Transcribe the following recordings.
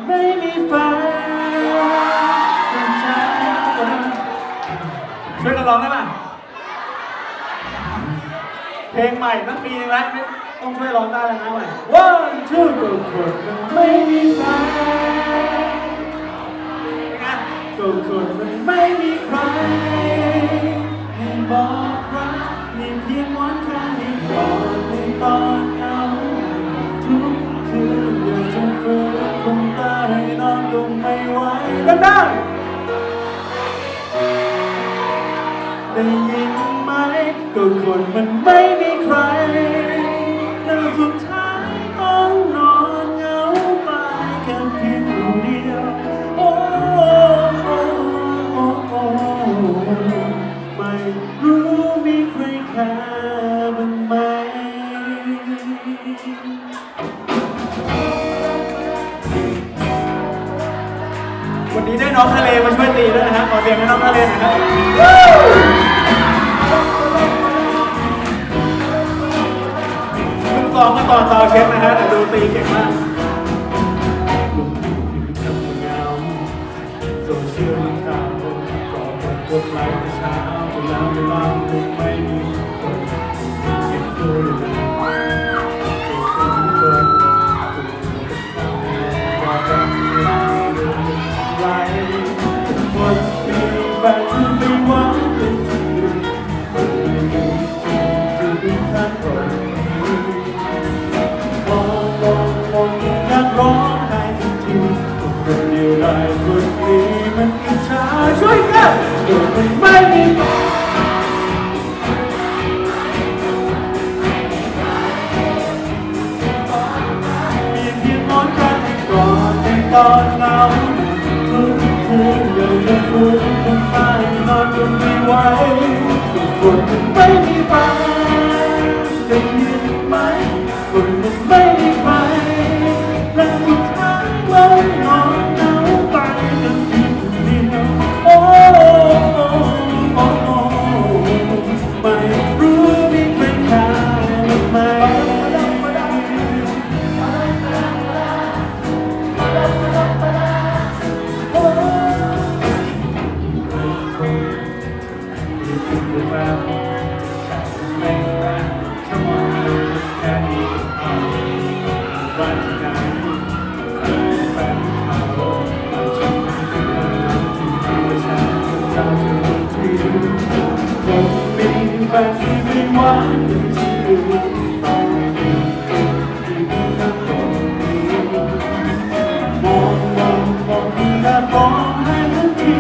ไม่มีไฟช่วยกันร้องได้ไหมเพลงใหม่ตั้งปีนึงแล้วต้องช่วยร้องได้แล้วนะใหม่ One two ก็คนมันไม่มีไฟเป็นไงก็คนมันไม่มีใครให้บอกรักมีเพียงวันแค่นี้ก่อนในตอนเหงาทุกคืนอยากจะฟื้นคงตาให้นอนก็ไม่ไหวดังๆได้ยินไหมก็คนมันไม่มีใครแล้วสุดท้ายต้องนอนเหงาไปแค่เพียงผู้เดียวโอ้โอ้โอ้โอ้ไม่รู้มีใครแค่บ้างไหมวันนี้ได้น้องทะเลมาช่วยตีด้วยนะฮะขอเสียงให้น้องทะเลหน่อยครับซ้อมมาตอนซาวเช็คนะฮะแต่ดูตีเก่งมากลงผิวกับเงาโซเชียลข่าวก่อคนกดไลค์แต่เช้าจนแล้วเวลาคงไม่มีคนเก็บตัวอยู่เลยเก็บตัวทุกคนรอกันเวลาเดินไล่คนมีแฟนที่ไม่หวังเป็นที่อื่นคนไม่มีที่ดูข้างคนอยากร้องไห้ทุกทีคนเดียวได้คนนี้มันอิจฉาช่วยกันโดยมันไม่มีเพียงมองกันก่อนในตอนเหงาทุกคืนอยากจะฟื้นคนตายนอนจนไม่ไหวคนมันไม่มีไฟจะยืนไหมคนมันไม่มีไฟและสุดท้ายเรานอนเหงาไปกันเพียงคนเดียวโอ้โอ้โอ้ไม่รู้มีใครแค่ไหมแฟนที่ไม่หวังที่อื่นต้องอยู่ที่นั่นตรงนี้มองอยากร้องไห้ทันที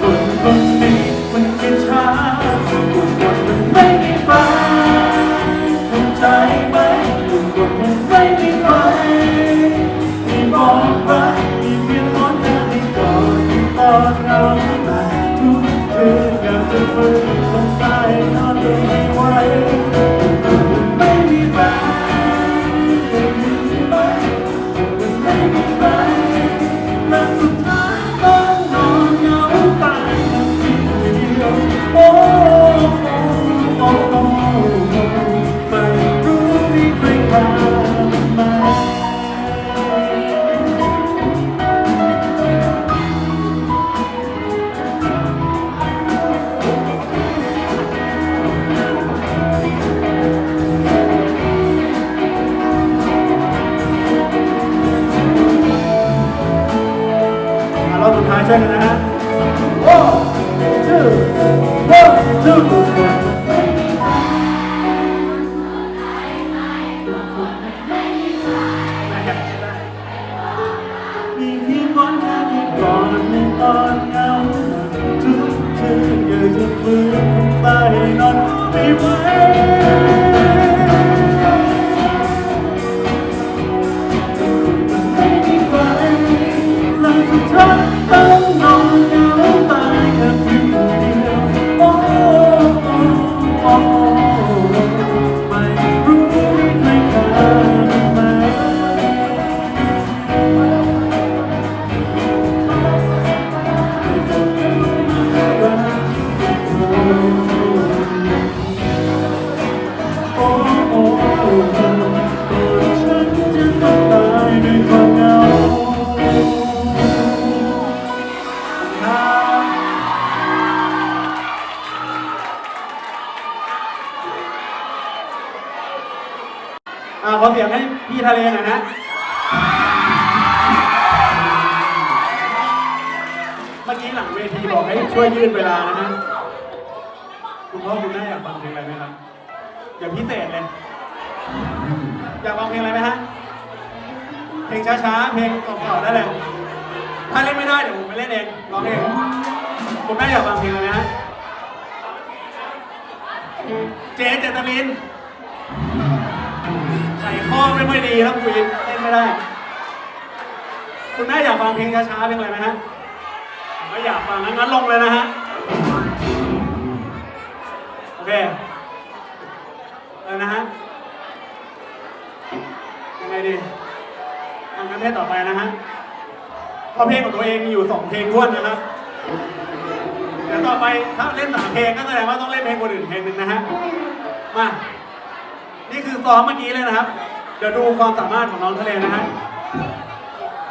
ตัวคนนี้มันอิจฉาตัวคนมันไม่มีไฟเข้าใจไหมตัวคนมันไม่มีไฟมีบอกรักมีเพียงมองแค่นี้ก่อนตอนเหงาทุกคืนอยากจะฟื้นคนตายนอนจนไม่ไหวไม่มีแฟนไม่มีแฟนไม่มีแฟนและสุดท้ายต้องนอนเหงาตายทั้งทีเดียวโอ้โอ้โอ้ไม่รู้มีใครฆ่าไหมเราสุดท้ายช่วยกันนะฮะ One two one two มีเพียงวันแค่ที่ก่อนในตอนเหงาทุกคืนอยากจะฟื้นคนตายนอนไม่ไหวไม่มีใครและสุดท้ายต้องนอนเหงาตายแค่เพียงคนเดียวโอ้โอ้โอ้ไม่รู้มีใครฆ่าไหม ขอเสียงให้พี่ทะเลหน่อยฮะเมื่อกี้หลังเวทีบอกให้ช่วยยืดเวลานะฮะคุณพ่อคุณแม่อยากฟังเพลงอะไรไหมครับอย่างพิเศษเลยอยากฟังเพลงอะไรไหมฮะเพลงช้าๆเพลงเก่าๆได้เลยถ้าเล่นไม่ได้เดี๋ยวผมไปเล่นเองร้องเองคุณแม่อยากฟังเพลงอะไรไหมฮะเจเจตลินใส่ข้อไม่ค่อยดีแล้วคุยเล่นไม่ได้คุณแม่อยากฟังเพลงช้าๆเพลงอะไรไหมฮะไม่อยากฟังงั้นลงเลยนะฮะโอเคเลยนะฮะยังไงดีงั้นเพลงต่อไปนะฮะเพราะเพลงของตัวเองมีอยู่2เพลงท้วนนะครับเดี๋ยวต่อไปถ้าเล่น3เพลงก็แสดงว่าต้องเล่นเพลงคนอื่นเพลงหนึ่งนะฮะมานี่คือซ้อมเมื่อกี้เลยนะครับเดี๋ยวดูความสามารถของน้องทะเลนะฮะ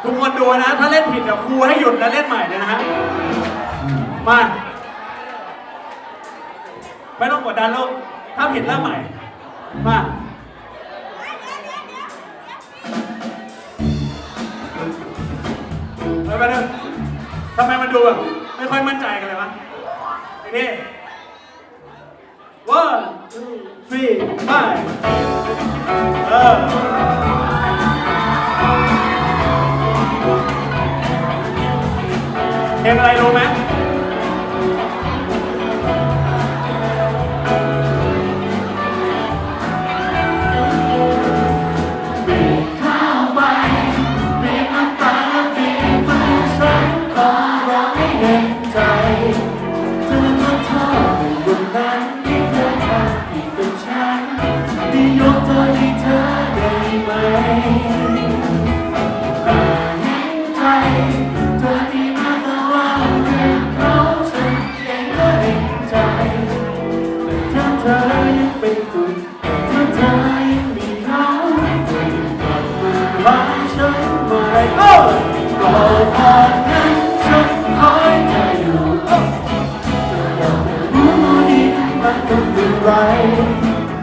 ทุกคนดูนะถ้าเล่นผิดเดี๋ยวครูให้หยุดและเล่นใหม่เลยนะฮะมาไม่ต้องกดดันลูกถ้าผิดเริ่มใหม่มาไปเถอะทำไมมันดูแบบไม่ค่อยมั่นใจกันเลยวะทีนี้ 1 2 3 5เพลงอะไรรู้ไหม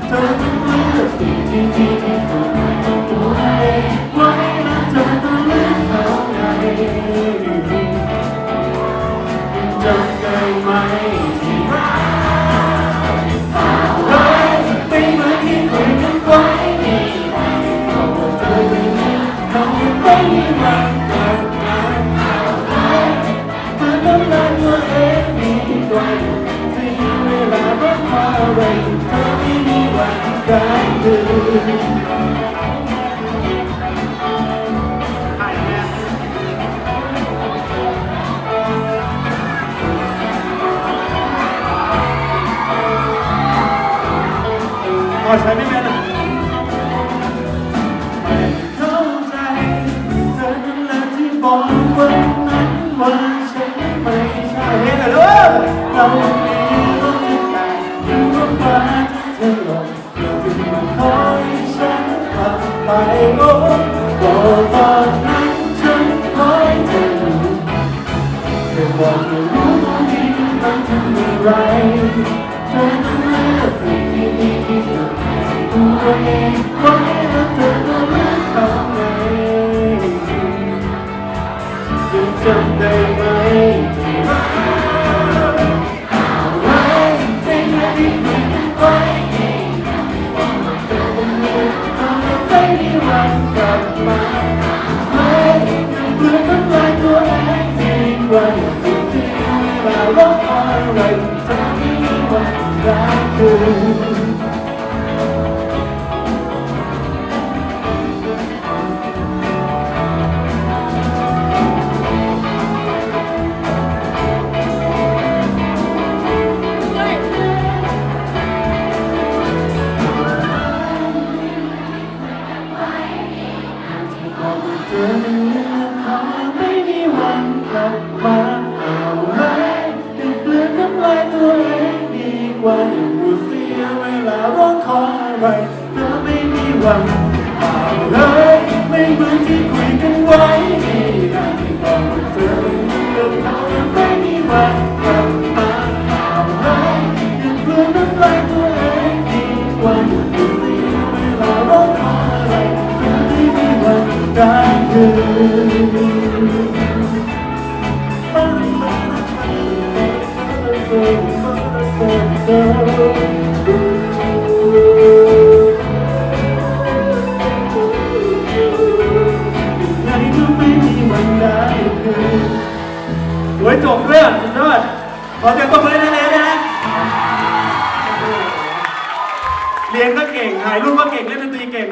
เธอต้องเลือกสิ่งที่ดีที่สุดของตัวเองไว้และเธอต้องเลือกเขาไงจำได้ไหมที่รักเฮ้ยไม่เหมือนที่คุยกันไว้บอกว่าเธอไม่มีเขาไม่มีวันกลับมาเฮ้ยเธอต้องรักตัวเองดีกว่าเสียเวลาเพราะอะไรเธอไม่มีวันได้เลยใช้ไม่เป็นอ่ะไม่เข้าใจเธอนั่นแหละที่บอกวันนั้นว่าฉันไม่ใช่เห็นเหรอเราไม่รู้จะแต่หรือว่าฟ้าที่เธอหลอกที่มาคอยฉันกลับไปโอ้ก็ตอนนั้นฉันคอยเธอเธอบอกเธอรู้ว่าดีมันทำอะไรเธอต้องเลือกสิ่งที่ดีที่สุดตัวเองไว้แล้วเธอต้องเลือกเขาไงยังจำได้ไหมที่รักเอาไว้เป็นเรื่องที่คุยกันไว้บอกว่าเธอต้องเลือกเขาไม่มีวันกลับมาไม่ยังเพื่อทำลายตัวเองดีกว่าที่เสียเวลาร้องอะไรเธอไม่มีวันได้คืนเธอไม่เลือกเขาไม่มีวันกลับมาเอาไว้ติดเปลือกน้ำลายตัวเองดีกว่าอยู่เสียเวลาร้องขออะไรเธอไม่มีวันเอาเลยไม่เหมือนที่คุยกันไว้ที่นั่นที่บอกว่าเธอไม่เลือกเขาไม่มีวันกลับมาเอาเลยติดเปลือกน้ำลายตัวเองดีกว่าอยู่เสียเวลาร้องขออะไร ไว้จบเรื่องสุดยอดขอเสียงปรบมือให้นะเรียนก็เก่งถ่ายรูปก็เก่งเล่นดนตรีเก่ง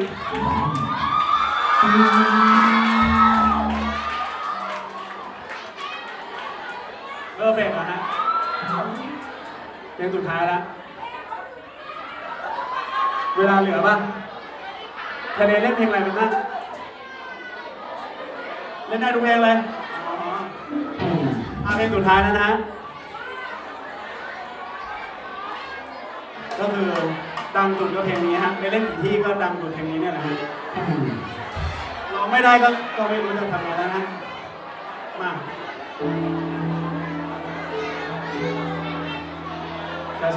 เพอร์เฟกต์นะฮะเพลงสุดท้ายแล้วเวลาเหลือบ้างคะแนนเล่นเพลงอะไรเป็นบ้างเล่นได้ทุกเพลงเลยเพลงสุดท้ายนะฮะก็คือดังสุดก็เพลงนี้ฮะไปเล่นกี่ที่ก็ดังสุดเพลงนี้เนี่ยแหละฮะร้องไม่ได้ก็ไม่รู้จะทำยังไงแล้วนะมา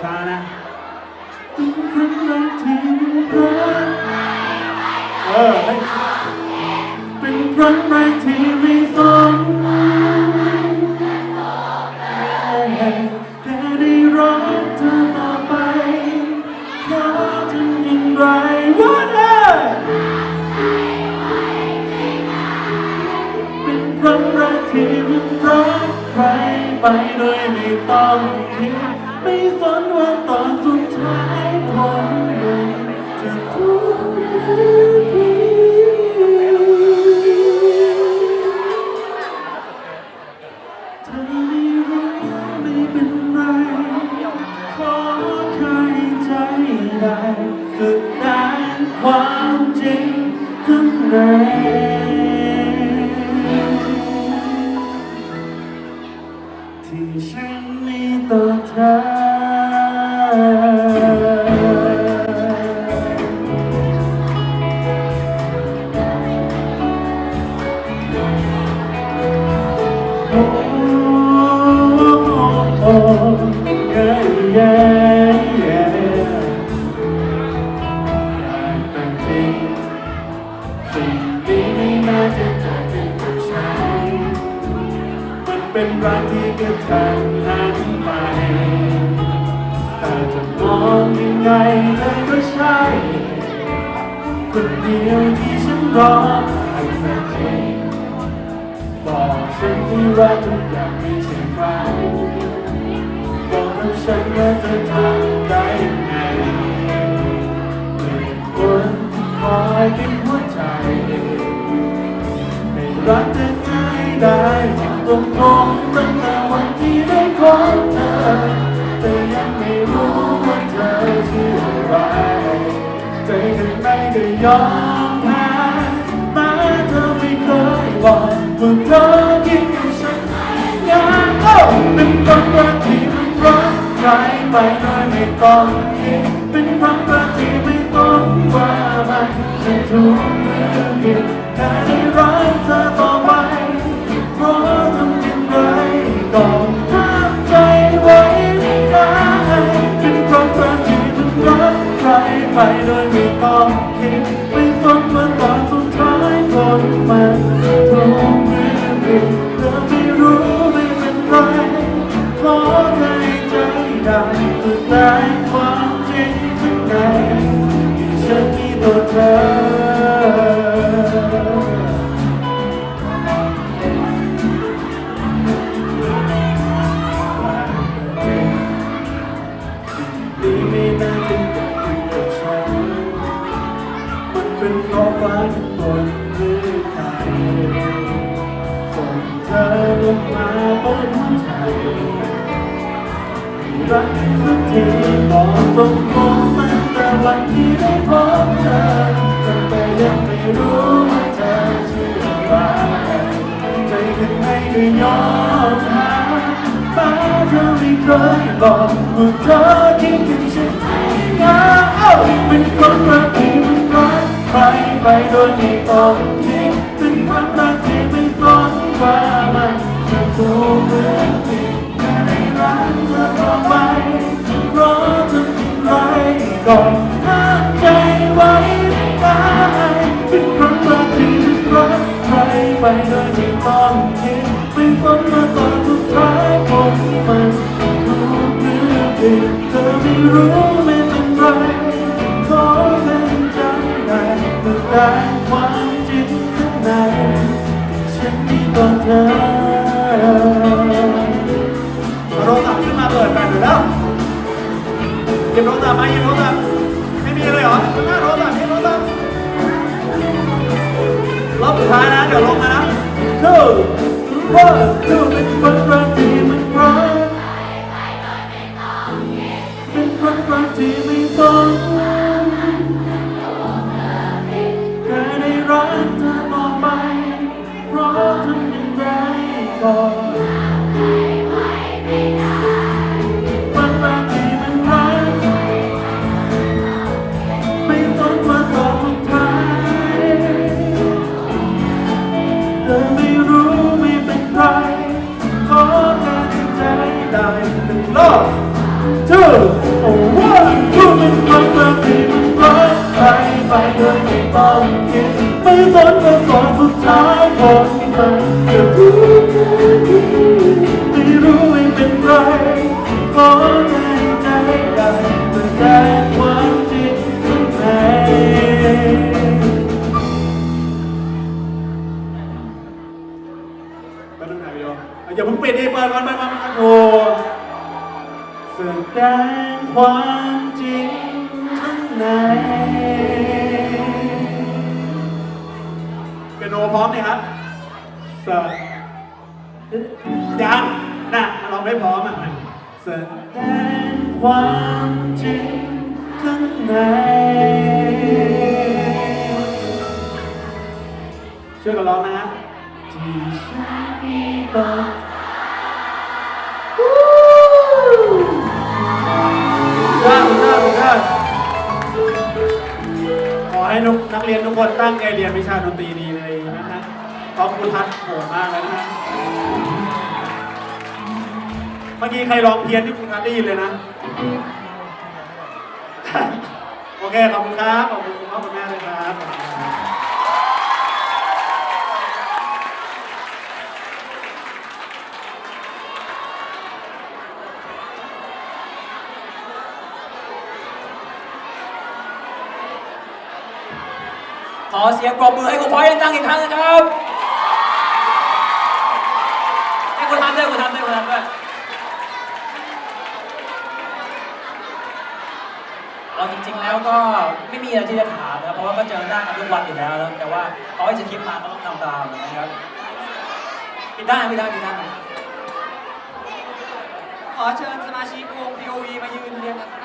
ช้าๆนะเป็นครั้งแรกที่รักเป็นครั้งแรกที่ไม่สนแต่ได้รักเธอต่อไปขอทำอย่างไรวันเลยเป็นครั้งแรกที่รักใครไปโดยไม่ต้องคิดไม่สนว่าตอนสุดท้ายคนหนึ่งจะทุกข์หรือดีเธอไม่รู้ไม่เป็นไรขอแค่ใจได้แสดงความจริงข้างในที่ฉันมีต่อเธอเป็นรักที่กระทันหันไปแต่จะมองยังไงเธอก็ใช่คนเดียวที่ฉันรอให้เธอจริงบอกฉันที่ว่าทุกอย่างไม่ใช่ใครบอกกับฉันว่าเธอทำได้ยังไงเป็นคนที่คอยเป็นหัวใจให้รักเธอง่ายได้ตรงตั้งแต่วันที่ได้พบเธอแต่ยังไม่รู้ว่าเธอชื่ออะไรใจข้างในก็ยอมแพ้แม้เธอไม่เคยบอกว่าเธอคิดกับฉันอยากเป็นความรักที่มันรักใครไปโดยไม่ต้องคิดเป็นความรักที่ไม่ต้องว่ามันจะถูกหรือผิดแค่ได้รักเธอต่อไปเพราะทำอย่างไรก็ห้ามใจไว้ไม่ได้เป็นความรักที่มันรักใครไปโดยไม่ต้องคิดไม่สนว่าตอนสุดท้ายคนมันถูกหรือผิดเธอไม่รู้ไม่เป็นไรขอให้ใจได้แสดงความจริงข้างในที่ฉันมีต่อเธอเป็นเพราะฟ้าที่บนหรือใครส่งเธอลงมาบนหัวใจรักสักทีบอกตรงตั้งแต่วันที่ได้พบเธอแต่ยังไม่รู้ว่าเธอชื่ออะไรใจข้างในก็ยอมแพ้แต่เธอไม่เคยบอกว่าเธอคิดถึงฉันเป็นคนรักที่มันรักใครไปโดยไม่ต้องคิดเป็นความรักที่ไม่สนว่ามันจะถูกหรือผิดแค่ได้รักเธอต่อไปเพราะทำอย่างไรก็ห้ามใจไว้ไม่ได้เป็นความรักที่มันรักใคร ไปโดยไม่ต้องคิดไม่ฝันมาตอนสุดท้ายคนมันถูกหรือผิดเธอไม่รู้ไม่เป็นไรขอเป็นใจได้เมื่อได้ความจริงข้างในฉันมีต่อเธอโทรศัพท์ขึ้นมาเปิดแฟนอยู่แล้วหยิบโทรศัพท์มาหยิบโทรศัพท์ไม่มีเลยเหรอหน้าโทรศัพท์หยิบโทรศัพท์รอบสุดท้ายนะเดี๋ยวลงมานะเธอเป็นคนรักที่มันรักเป็นคนรักที่ไม่ต้องแค่ได้รักเธอต่อไปเพราะทำอย่างไรก่อนมันรักที่มันรักไม่ต้องมาตอบสุดท้ายเธอไม่รู้ไม่เป็นไรขอแค่ใจได้หนึ่งรอบ2 1 2เป็นความรักที่มันรักใครไปโดยไม่ต้องคิดไม่สนว่าก่อนสุดท้ายคนมันจะรู้ไม่รู้ไม่เป็นไรขอแค่ใจได้เมื่อได้ความจริงข้างในไปดูไหนวิดีโออย่าเพิ่งปิดดิเปิดมันโอ้แสดงความจริงข้างในเป็นโนพร้อมไหมครับยังนะเราไม่พร้อมอ่ะแสดงความจริงข้างในช่วยกันร้องนะที่ฉันมีต่อได้ขอให้นักเรียนทุกคนตั้งใจเรียนวิชาดนตรีดีเลยนะฮะขอบคุณทัศน์โหดมากแล้วนะฮะเมื่อกี้ใครร้องเพี้ยนที่คุณทัศน์ได้ยินเลยนะโอเคขอบคุณครับขอบคุณพ่อคุณแม่เลยครับขอเสียงปรบมือให้คุณพลอยดังๆอีกครั้งนะครับให้คุณทำด้วยเราจริงๆแล้วก็ไม่มีอะไรที่จะถามนะเพราะว่าก็เจอหน้ากันทุกวันอยู่แล้วนะแต่ว่าเขาให้สคริปต์มาก็ต้องทำตามนะครับปิดได้ขอเชิญสมาชิกวง POV มายืนเรียงกัน